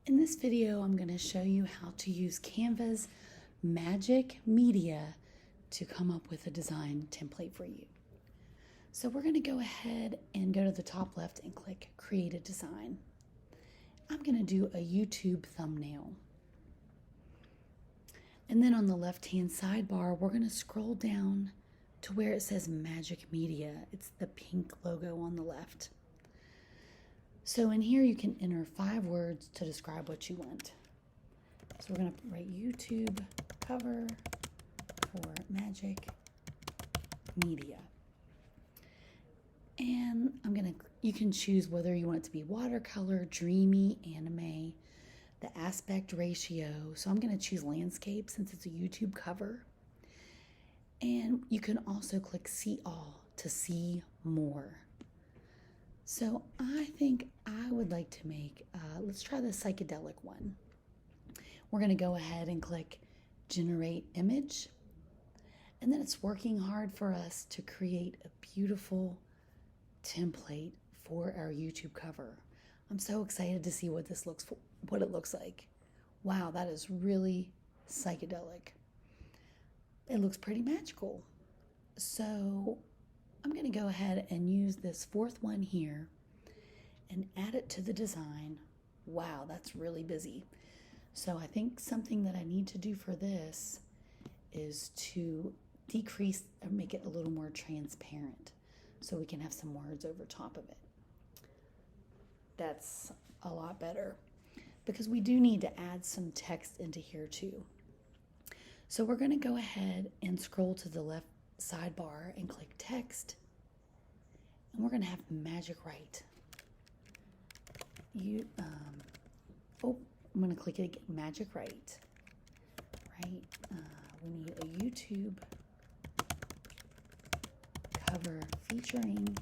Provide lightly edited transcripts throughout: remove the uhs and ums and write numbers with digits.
In this video, I'm going to show you how to use Canva's Magic Media to come up with a design template for you. So we're going to go ahead and go to the top left and click Create a Design. I'm going to do a YouTube thumbnail. And then on the left-hand sidebar, we're going to scroll down to where it says Magic Media. It's the pink logo on the left. So in here you can enter 5 words to describe what you want. So we're going to write YouTube cover for Magic Media. And you can choose whether you want it to be watercolor, dreamy, anime, the aspect ratio. So I'm going to choose landscape since it's a YouTube cover. And you can also click See All to see more. So I think I would like to make, let's try the psychedelic one. We're going to go ahead and click Generate Image. And then it's working hard for us to create a beautiful template for our YouTube cover. I'm so excited to see what it looks like. Wow, that is really psychedelic. It looks pretty magical. So I'm going to go ahead and use this 4th one here and add it to the design. Wow, that's really busy. So I think something that I need to do for this is to decrease or make it a little more transparent so we can have some words over top of it. That's a lot better because we do need to add some text into here too. So we're going to go ahead and scroll to the left sidebar and click Text. And we're going to have Magic Write. I'm going to click it again, Magic Write. Right? We need a YouTube cover featuring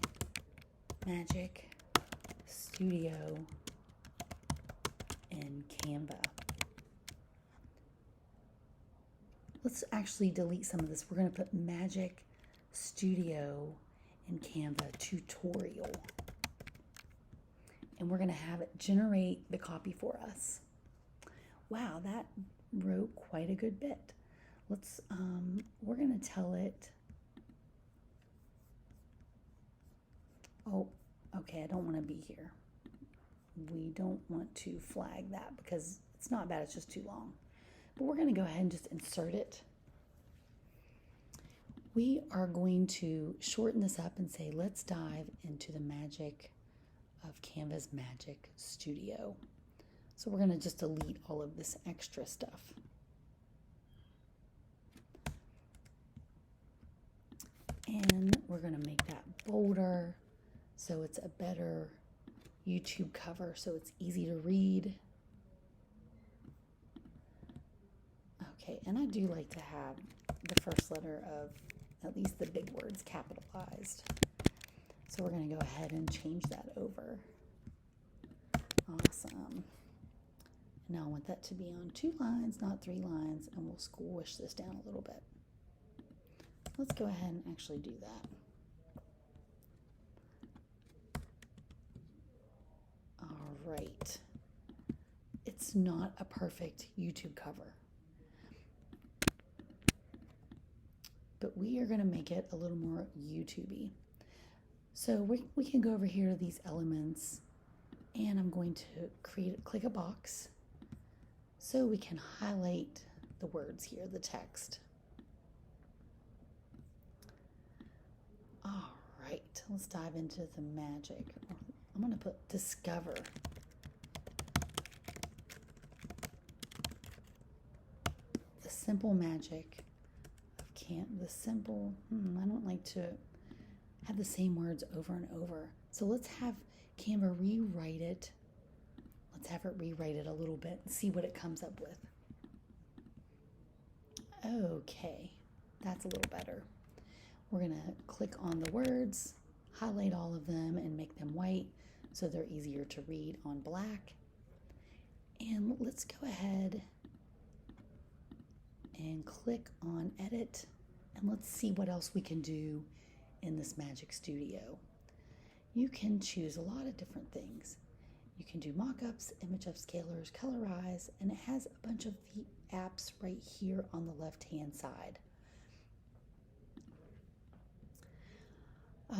Magic Studio in Canva. Let's actually delete some of this. We're going to put Magic Studio in Canva tutorial. And we're going to have it generate the copy for us. Wow, that wrote quite a good bit. We're going to tell it, oh, okay, I don't want to be here. We don't want to flag that because it's not bad, it's just too long. But we're going to go ahead and just insert it. We are going to shorten this up and say, let's dive into the magic of Canva's Magic Studio. So we're going to just delete all of this extra stuff. And we're going to make that bolder so it's a better YouTube cover so it's easy to read. Okay, and I do like to have the first letter of at least the big words capitalized. So we're going to go ahead and change that over. Awesome. Now I want that to be on 2 lines, not 3 lines, and we'll squish this down a little bit. Let's go ahead and actually do that. All right. It's not a perfect YouTube cover, but we are going to make it a little more YouTube-y. So we can go over here to these elements, and I'm going to click a box so we can highlight the words here, the text. All right, let's dive into the magic. I'm going to put discover. The simple magic of I don't like to have the same words over and over. So let's have Canva rewrite it. Let's have it rewrite it a little bit and see what it comes up with. Okay, that's a little better. We're going to click on the words, highlight all of them, and make them white so they're easier to read on black. And let's go ahead and click on Edit, and let's see what else we can do in this Magic Studio. You can choose a lot of different things. You can do mock-ups, image upscalers, colorize, and it has a bunch of the apps right here on the left-hand side.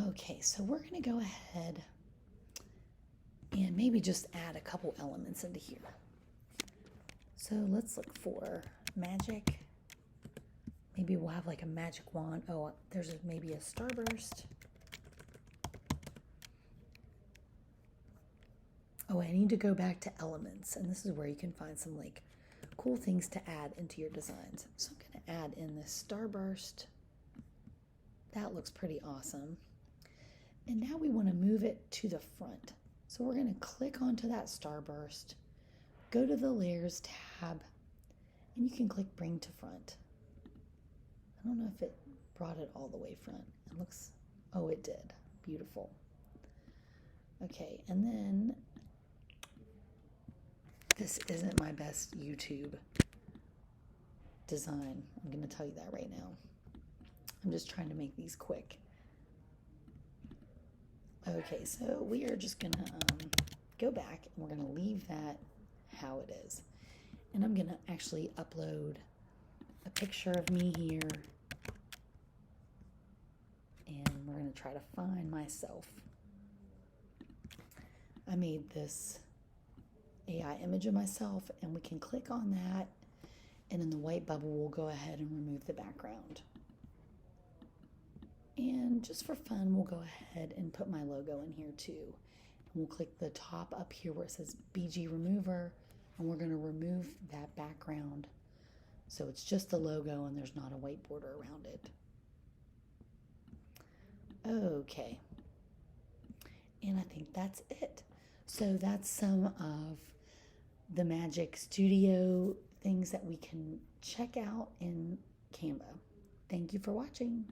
Okay, so we're going to go ahead and maybe just add a couple elements into here. So let's look for magic. Maybe we'll have like a magic wand. Oh, there's maybe a starburst. Oh, I need to go back to elements, and this is where you can find some like cool things to add into your designs. So I'm going to add in this starburst. That looks pretty awesome. And now we want to move it to the front. So we're going to click onto that starburst, go to the layers tab, and you can click bring to front. I don't know if it brought it all the way front. It looks, oh, it did. Beautiful. Okay, and then this isn't my best YouTube design. I'm going to tell you that right now. I'm just trying to make these quick. Okay, so we are just going to go back and we're going to leave that how it is. And I'm going to actually upload a picture of me here. And we're going to try to find myself. I made this AI image of myself, and we can click on that, and in the white bubble we'll go ahead and remove the background. And just for fun, we'll go ahead and put my logo in here too. And we'll click the top up here where it says BG Remover, and we're going to remove that background so it's just the logo and there's not a white border around it. Okay, and I think that's it. So that's some of the Magic Studio things that we can check out in Canva. Thank you for watching.